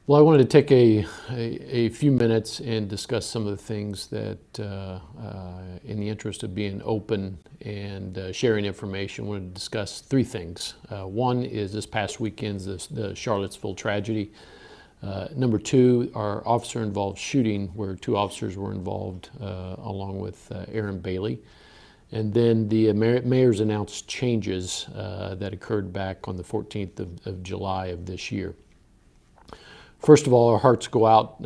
Well, I wanted to take a few minutes and discuss some of the things that, in the interest of being open and sharing information, I wanted to discuss three things. One is this past weekend's the Charlottesville tragedy. Number two, our officer-involved shooting, where two officers were involved, along with Aaron Bailey. And then the mayor's announced changes that occurred back on the 14th of July of this year. First of all, our hearts go out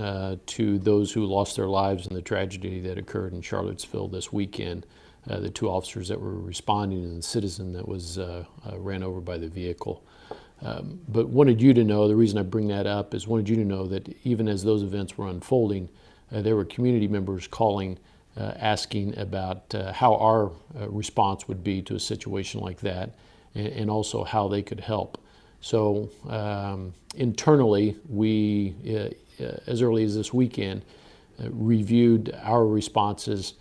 to those who lost their lives in the tragedy that occurred in Charlottesville this weekend. The two officers that were responding and the citizen that was ran over by the vehicle. But wanted you to know, the reason I bring that up is wanted you to know that even as those events were unfolding, there were community members calling, asking about how our response would be to a situation like that, and also how they could help. So internally, we, as early as this weekend, reviewed our responses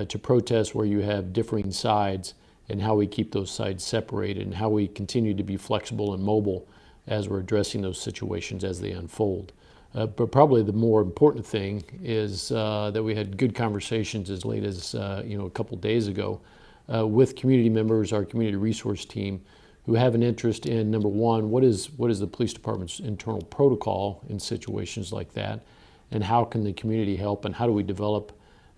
to protests where you have differing sides and how we keep those sides separated and how we continue to be flexible and mobile as we're addressing those situations as they unfold. But probably the more important thing is that we had good conversations as late as a couple days ago with community members, our community resource team, who have an interest in, number one, what is the police department's internal protocol in situations like that, and how can the community help, and how do we develop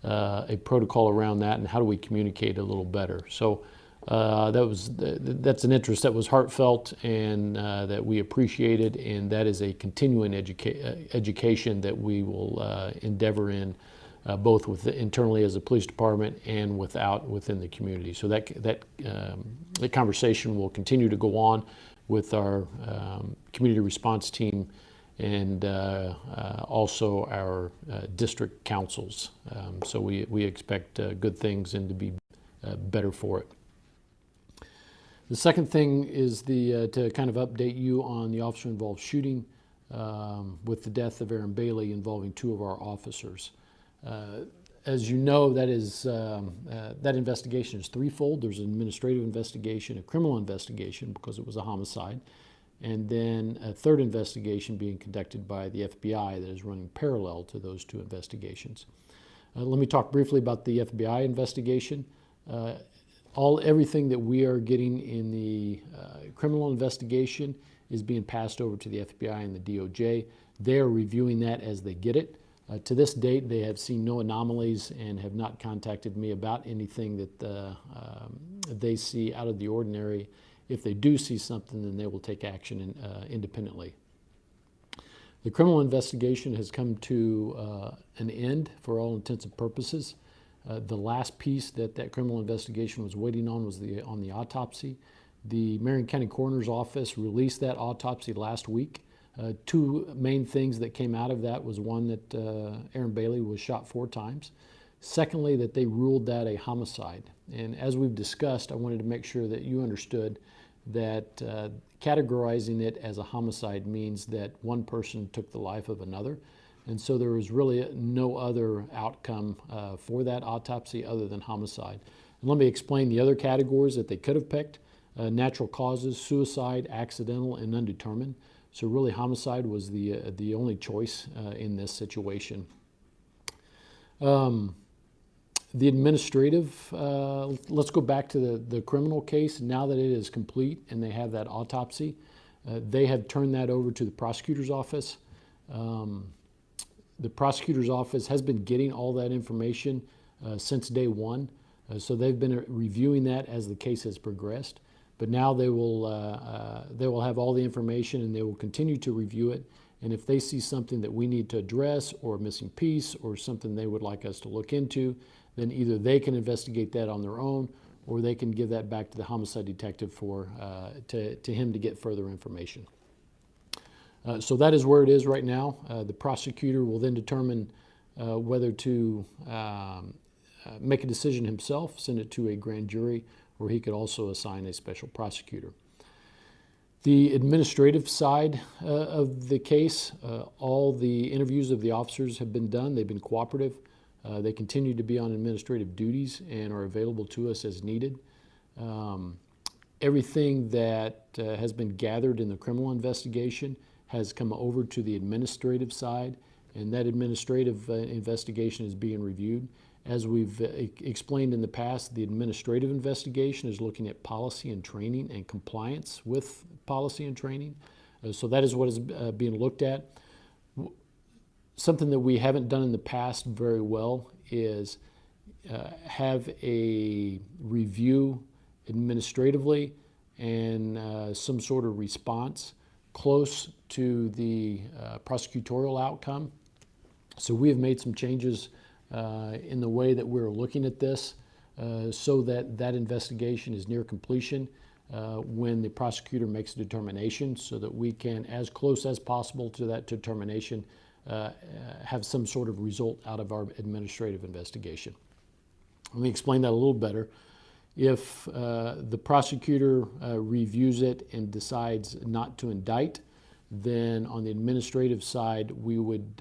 a protocol around that, and how do we communicate a little better? So that's an interest that was heartfelt and that we appreciated, and that is a continuing education that we will endeavor in both internally as a police department and within the community. So that conversation will continue to go on with our community response team and also our district councils. So we expect good things and to be better for it. The second thing is to kind of update you on the officer-involved shooting with the death of Aaron Bailey involving two of our officers. As you know, that investigation is threefold. There's an administrative investigation, a criminal investigation because it was a homicide, and then a third investigation being conducted by the FBI that is running parallel to those two investigations. Let me talk briefly about the FBI investigation. Everything that we are getting in the criminal investigation is being passed over to the FBI and the DOJ. They are reviewing that as they get it. To this date, they have seen no anomalies and have not contacted me about anything that they see out of the ordinary. If they do see something, then they will take action independently. The criminal investigation has come to an end for all intents and purposes. The last piece that criminal investigation was waiting on was on the autopsy. The Marion County Coroner's Office released that autopsy last week. Two main things that came out of that was one, that Aaron Bailey was shot 4 times. Secondly, that they ruled that a homicide. And as we've discussed, I wanted to make sure that you understood that categorizing it as a homicide means that one person took the life of another. And so there was really no other outcome for that autopsy other than homicide. And let me explain the other categories that they could have picked. Natural causes, suicide, accidental, and undetermined. So really homicide was the only choice in this situation. The administrative, let's go back to the criminal case. Now that it is complete and they have that autopsy, they have turned that over to the prosecutor's office. The prosecutor's office has been getting all that information since day one. So they've been reviewing that as the case has progressed. But now they will have all the information and they will continue to review it. And if they see something that we need to address or a missing piece or something they would like us to look into, then either they can investigate that on their own or they can give that back to the homicide detective to him to get further information. So that is where it is right now. The prosecutor will then determine whether to make a decision himself, send it to a grand jury, or he could also assign a special prosecutor. The administrative side of the case, all the interviews of the officers have been done. They've been cooperative. They continue to be on administrative duties and are available to us as needed. Everything that has been gathered in the criminal investigation has come over to the administrative side, and that administrative investigation is being reviewed. As we've explained in the past, the administrative investigation is looking at policy and training and compliance with policy and training. So that is what is being looked at. Something that we haven't done in the past very well is have a review administratively and some sort of response close to the prosecutorial outcome. So we have made some changes in the way that we're looking at this so that that investigation is near completion when the prosecutor makes a determination, so that we can, as close as possible to that determination, have some sort of result out of our administrative investigation. Let me explain that a little better. If the prosecutor reviews it and decides not to indict, then on the administrative side, we would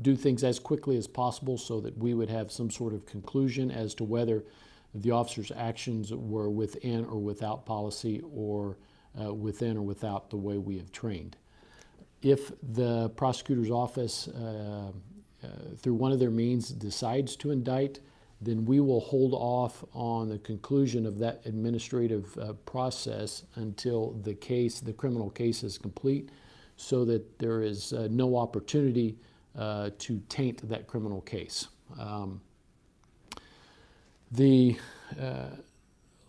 do things as quickly as possible so that we would have some sort of conclusion as to whether the officer's actions were within or without policy, or within or without the way we have trained. If the prosecutor's office, through one of their means, decides to indict, then we will hold off on the conclusion of that administrative process until the criminal case is complete, so that there is no opportunity to taint that criminal case. The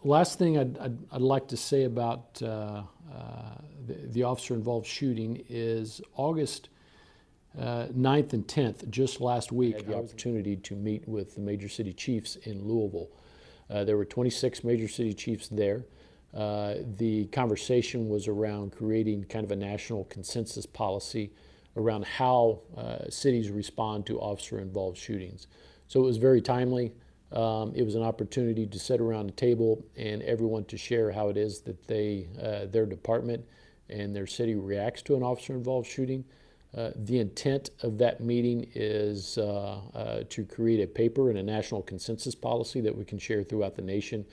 last thing I'd like to say about the officer-involved shooting is August 9th and 10th, just last week, I had the opportunity to meet with the major city chiefs in Louisville. There were 26 major city chiefs there. The conversation was around creating kind of a national consensus policy around how cities respond to officer-involved shootings. So it was very timely. It was an opportunity to sit around a table and everyone to share how it is that their department and their city reacts to an officer-involved shooting. The intent of that meeting is to create a paper and a national consensus policy that we can share throughout the nation.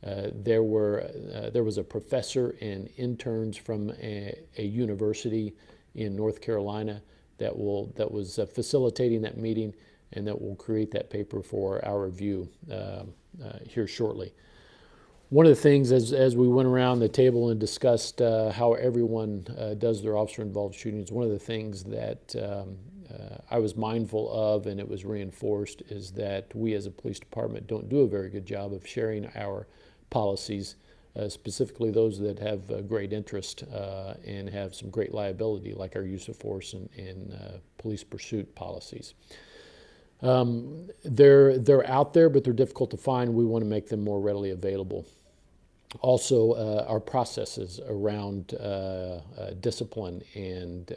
There was a professor and interns from a university in North Carolina that was facilitating that meeting, and that will create that paper for our review here shortly. One of the things, as we went around the table and discussed how everyone does their officer-involved shootings, one of the things that I was mindful of, and it was reinforced, is that we as a police department don't do a very good job of sharing our policies, specifically those that have great interest and have some great liability, like our use of force and police pursuit policies. They're out there, but they're difficult to find. We want to make them more readily available. Also, our processes around discipline and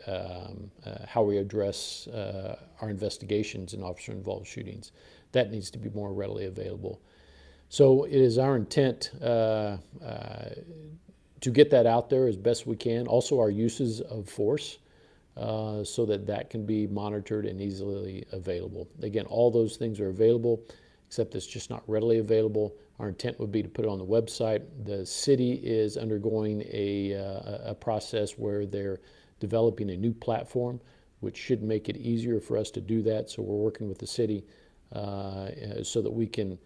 how we address our investigations in officer-involved shootings, that needs to be more readily available. So it is our intent to get that out there as best we can. Also, our uses of force, so that can be monitored and easily available. Again, all those things are available, except it's just not readily available. Our intent would be to put it on the website. The city is undergoing a process where they're developing a new platform, which should make it easier for us to do that. So we're working with the city so that we can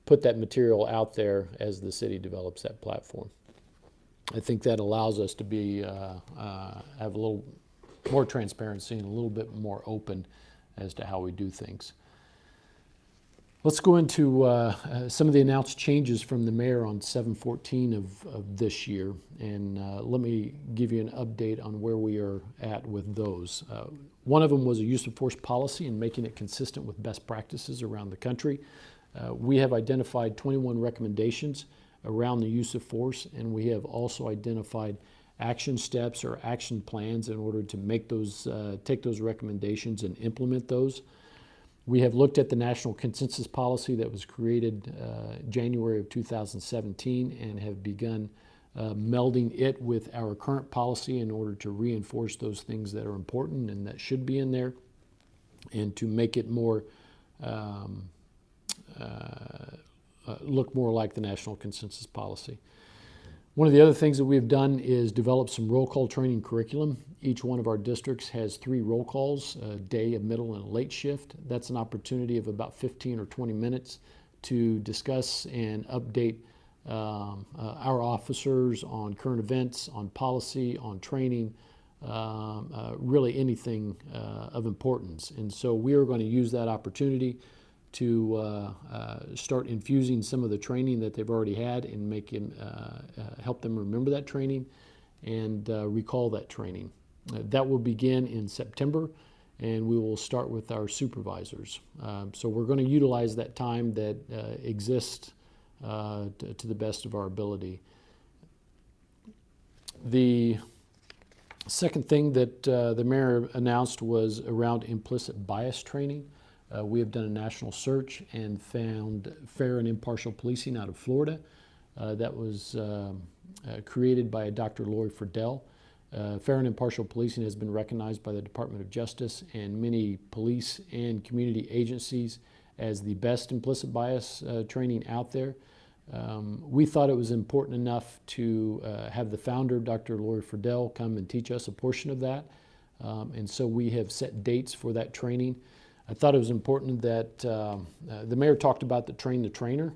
put that material out there as the city develops that platform. I think that allows us to be have a little more transparency and a little bit more open as to how we do things. Let's go into some of the announced changes from the mayor on 7/14 of this year, and let me give you an update on where we are at with those. One of them was a use of force policy and making it consistent with best practices around the country. We have identified 21 recommendations around the use of force, and we have also identified action steps or action plans in order to make those, take those recommendations and implement those. We have looked at the national consensus policy that was created January of 2017 and have begun melding it with our current policy in order to reinforce those things that are important and that should be in there, and to make it more look more like the national consensus policy. One of the other things that we've done is develop some roll call training curriculum. Each one of our districts has 3 roll calls, a day, a middle, and a late shift. That's an opportunity of about 15 or 20 minutes to discuss and update our officers on current events, on policy, on training, really anything of importance. And so we are going to use that opportunity to start infusing some of the training that they've already had and help them remember that training and recall that training. That will begin in September, and we will start with our supervisors. So we're going to utilize that time that exists to the best of our ability. The second thing that the mayor announced was around implicit bias training. We have done a national search and found fair and impartial policing out of Florida. That was created by Dr. Lori Friedel. Fair and impartial policing has been recognized by the Department of Justice and many police and community agencies as the best implicit bias training out there. We thought it was important enough to have the founder, Dr. Lori Friedel, come and teach us a portion of that. And so we have set dates for that training. I thought it was important that the mayor talked about the train the trainer.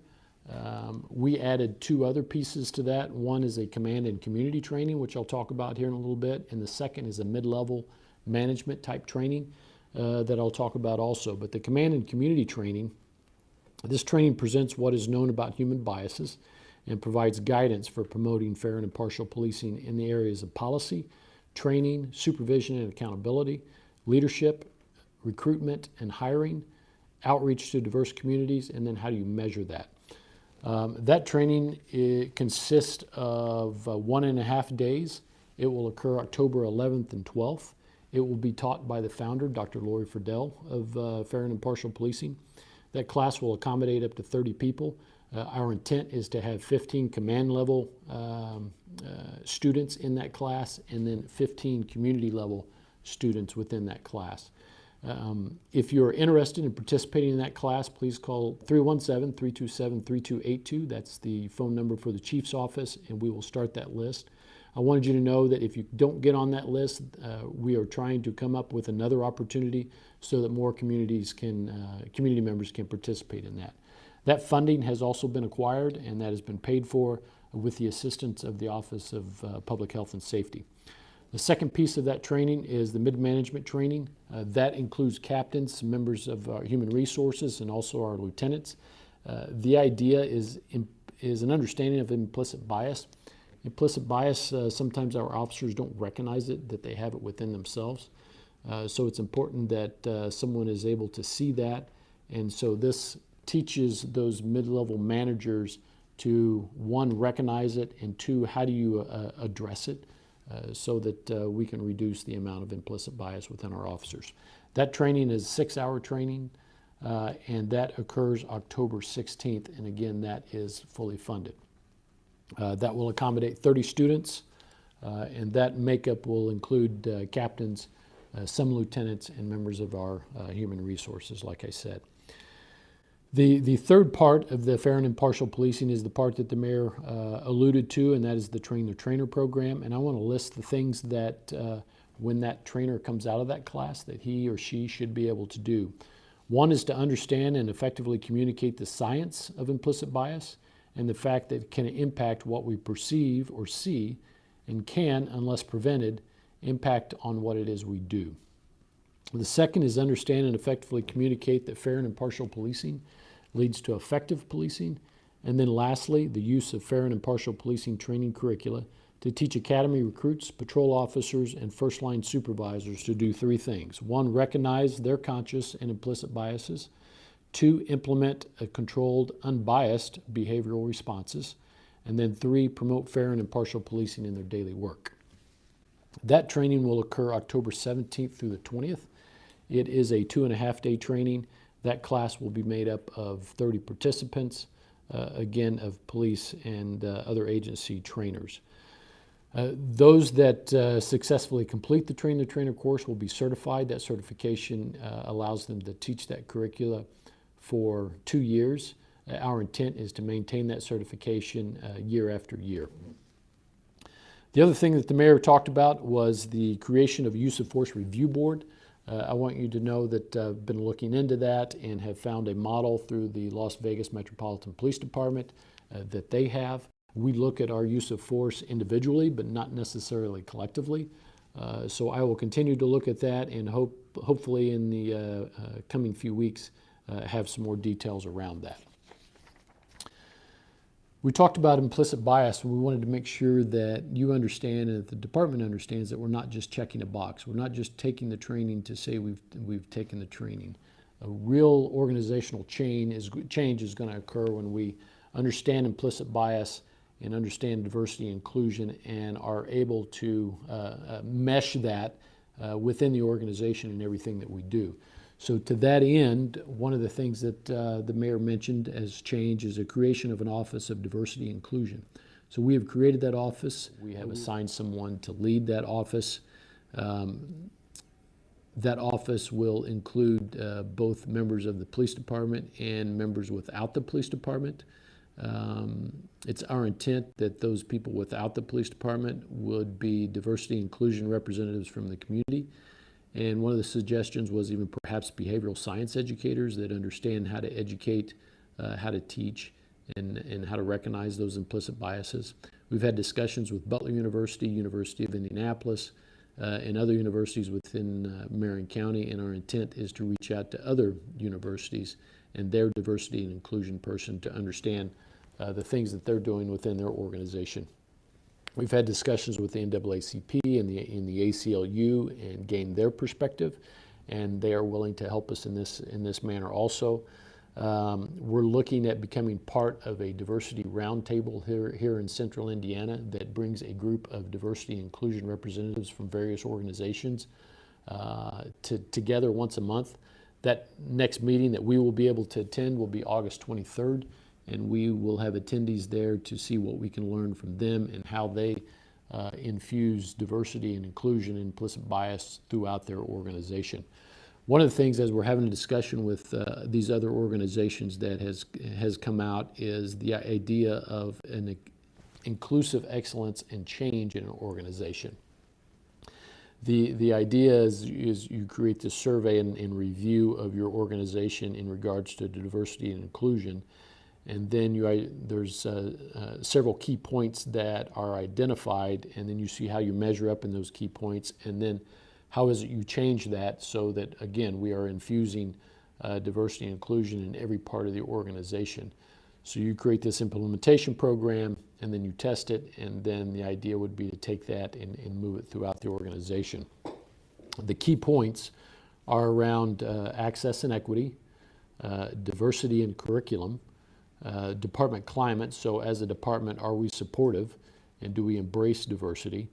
We added 2 other pieces to that. One is a command and community training, which I'll talk about here in a little bit, and the second is a mid-level management type training that I'll talk about also. But the command and community training, this training presents what is known about human biases and provides guidance for promoting fair and impartial policing in the areas of policy, training, supervision and accountability, leadership, recruitment and hiring, outreach to diverse communities, and then how do you measure that. That training consists of 1.5 days. It will occur October 11th and 12th. It will be taught by the founder, Dr. Lori Friedel of Fair and Impartial Policing. That class will accommodate up to 30 people. Our intent is to have 15 command level students in that class and then 15 community level students within that class. If you're interested in participating in that class, please call 317-327-3282. That's the phone number for the Chief's office, and we will start that list. I wanted you to know that if you don't get on that list, we are trying to come up with another opportunity so that more community members can participate in that. That funding has also been acquired, and that has been paid for with the assistance of the Office of Public Health and Safety. The second piece of that training is the mid-management training. That includes captains, members of our human resources, and also our lieutenants. The idea is an understanding of implicit bias. Implicit bias, sometimes our officers don't recognize it, that they have it within themselves. So it's important that someone is able to see that. And so this teaches those mid-level managers to, 1, recognize it, and 2, how do you address it? So that we can reduce the amount of implicit bias within our officers. That training is a 6-hour training, and that occurs October 16th, and again, that is fully funded. That will accommodate 30 students, and that makeup will include captains, some lieutenants, and members of our human resources, like I said. The third part of the fair and impartial policing is the part that the mayor alluded to, and that is the Train the Trainer program. And I want to list the things that when that trainer comes out of that class that he or she should be able to do. One is to understand and effectively communicate the science of implicit bias and the fact that it can impact what we perceive or see and can, unless prevented, impact on what it is we do. The second is understand and effectively communicate that fair and impartial policing leads to effective policing. And then lastly, the use of fair and impartial policing training curricula to teach academy recruits, patrol officers, and first-line supervisors to do 3 things. 1, recognize their conscious and implicit biases. 2, implement a controlled, unbiased behavioral responses. And then 3, promote fair and impartial policing in their daily work. That training will occur October 17th through the 20th. It is a 2.5-day training. That class will be made up of 30 participants, again, of police and other agency trainers. Those that successfully complete the Train the Trainer course will be certified. That certification allows them to teach that curricula for 2 years. Our intent is to maintain that certification year after year. The other thing that the mayor talked about was the creation of a use of force review board. I want you to know that I've been looking into that and have found a model through the Las Vegas Metropolitan Police Department that they have. We look at our use of force individually, but not necessarily collectively. So I will continue to look at that and hopefully in the coming few weeks have some more details around that. We talked about implicit bias, and we wanted to make sure that you understand and that the department understands that we're not just checking a box. We're not just taking the training to say we've taken the training. A real organizational change is going to occur when we understand implicit bias and understand diversity and inclusion and are able to mesh that within the organization and everything that we do. So to that end, one of the things that the mayor mentioned as change is a creation of an Office of Diversity and Inclusion. So we have created that office. We have assigned someone to lead that office. That office will include both members of the police department and members without the police department. It's our intent that those people without the police department would be diversity and inclusion representatives from the community. And one of the suggestions was even perhaps behavioral science educators that understand how to educate, how to teach, and how to recognize those implicit biases. We've had discussions with Butler University, University of Indianapolis, and other universities within Marion County, and our intent is to reach out to other universities and their diversity and inclusion person to understand the things that they're doing within their organization. We've had discussions with the NAACP and the ACLU and gained their perspective, and they are willing to help us in this manner also. We're looking at becoming part of a diversity roundtable here in Central Indiana that brings a group of diversity and inclusion representatives from various organizations together once a month. That next meeting that we will be able to attend will be August 23rd. And we will have attendees there to see what we can learn from them and how they infuse diversity and inclusion and implicit bias throughout their organization. One of the things as we're having a discussion with these other organizations that has come out is the idea of an inclusive excellence and change in an organization. The idea is you create this survey and review of your organization in regards to diversity and inclusion. And then there's several key points that are identified, and then you see how you measure up in those key points, and then how is it you change that so that, again, we are infusing diversity and inclusion in every part of the organization. So you create this implementation program, and then you test it, and then the idea would be to take that and move it throughout the organization. The key points are around access and equity, diversity and curriculum, department climate, so as a department, are we supportive and do we embrace diversity?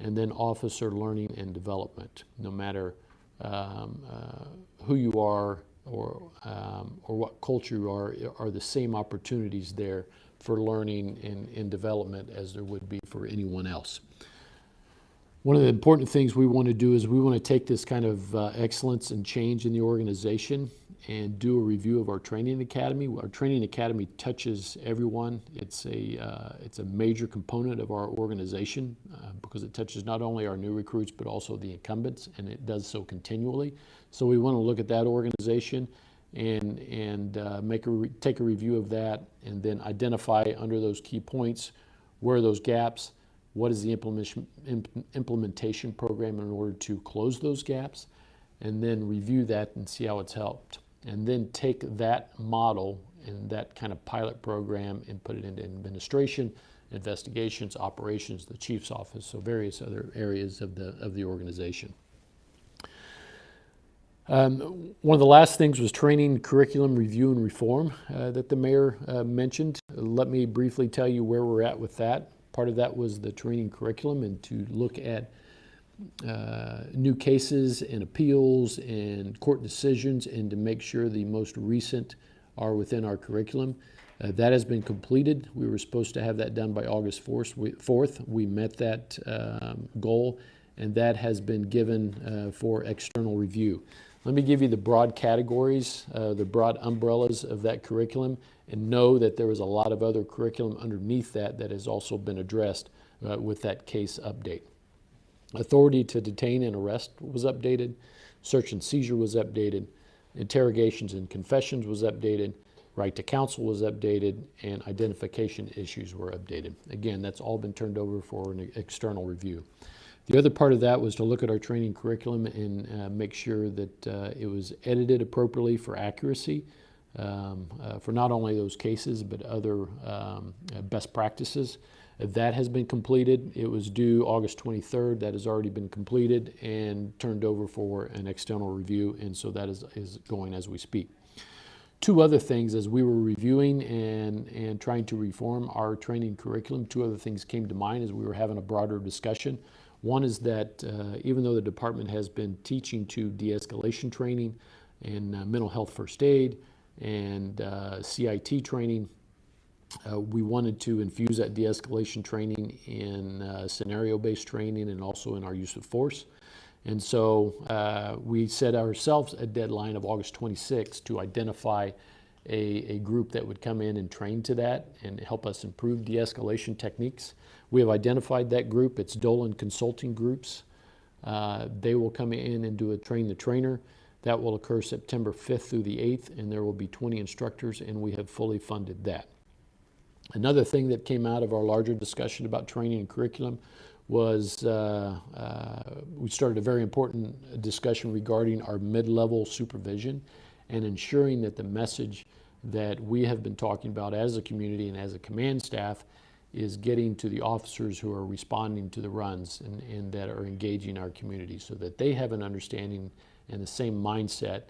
And then officer learning and development. No matter who you are or what culture you are the same opportunities there for learning and development as there would be for anyone else. One of the important things we want to do is we want to take this kind of excellence and change in the organization and do a review of our training academy. Our training academy touches everyone. It's a major component of our organization because it touches not only our new recruits but also the incumbents, and it does so continually. So we want to look at that organization and take a review of that, and then identify under those key points where are those gaps, what is the implementation program in order to close those gaps, and then review that and see how it's helped. And then take that model and that kind of pilot program and put it into administration, investigations, operations, the chief's office, so various other areas of the organization. One of the last things was training, curriculum, review, and reform that the mayor mentioned. Let me briefly tell you where we're at with that. Part of that was the training curriculum and to look at new cases and appeals and court decisions and to make sure the most recent are within our curriculum. That has been completed. We were supposed to have that done by August 4th. We met that goal, and that has been given for external review. Let me give you the broad categories, the broad umbrellas of that curriculum, and know that there was a lot of other curriculum underneath that that has also been addressed with that case update. Authority to detain and arrest was updated, search and seizure was updated, interrogations and confessions was updated, right to counsel was updated, and identification issues were updated. Again, that's all been turned over for an external review. The other part of that was to look at our training curriculum and make sure that it was edited appropriately for accuracy, for not only those cases, but other best practices. That has been completed. It was due August 23rd. That has already been completed and turned over for an external review, and so that is going as we speak. Two other things, as we were reviewing and trying to reform our training curriculum, two other things came to mind as we were having a broader discussion. One is that even though the department has been teaching to de-escalation training and mental health first aid and CIT training, we wanted to infuse that de-escalation training in scenario-based training and also in our use of force. And so we set ourselves a deadline of August 26th to identify a group that would come in and train to that and help us improve de-escalation techniques. We have identified that group. It's Dolan Consulting Groups. They will come in and do a train the trainer. That will occur September 5th through the 8th, and there will be 20 instructors, and we have fully funded that. Another thing that came out of our larger discussion about training and curriculum was we started a very important discussion regarding our mid-level supervision and ensuring that the message that we have been talking about as a community and as a command staff is getting to the officers who are responding to the runs and that are engaging our community so that they have an understanding and the same mindset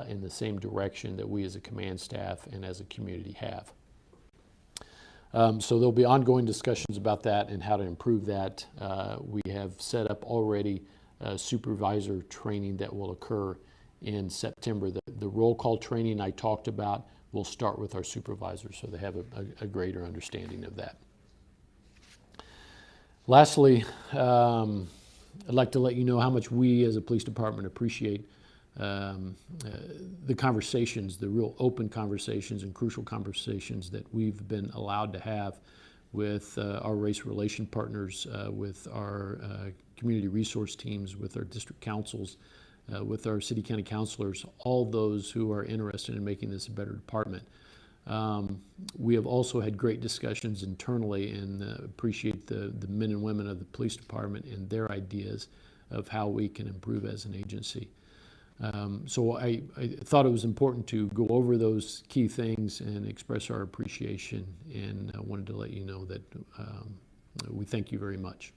in the same direction that we as a command staff and as a community have. So there'll be ongoing discussions about that and how to improve that. We have set up already supervisor training that will occur in September. The roll call training I talked about will start with our supervisors so they have a greater understanding of that. Lastly, I'd like to let you know how much we as a police department appreciate the conversations, the real open conversations and crucial conversations that we've been allowed to have with our race relation partners, with our community resource teams, with our district councils, with our city county councilors, all those who are interested in making this a better department. We have also had great discussions internally and appreciate the men and women of the police department and their ideas of how we can improve as an agency. So I thought it was important to go over those key things and express our appreciation, and I wanted to let you know that we thank you very much.